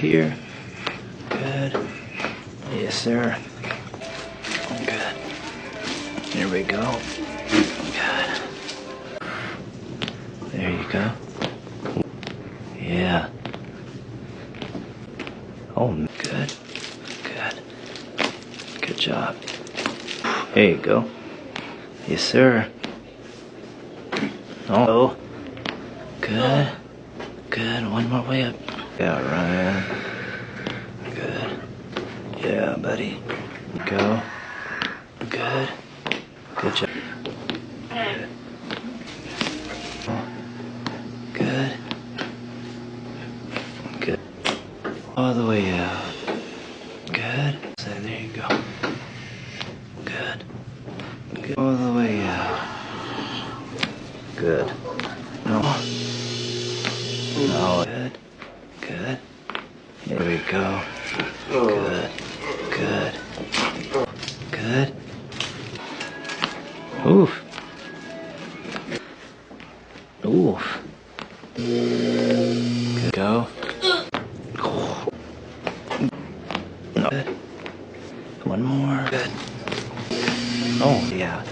here. Good. Yes, sir. Good. There we go. Good. There you go. Yeah. Oh, good. Good. Good job. There you go. Yes, sir. Oh. Good. Good. One more way up. Yeah, Ryan. Good. Yeah, buddy. Go. Good. Good job. Good. Good. Good. All the way out. Good. So there you go. Good. Good. All the way out. Good. No. No. Good. Good. There we go. Good. Good. Good. Oof. Oof. Good. Go. No. Good. One more. Good. Oh, yeah.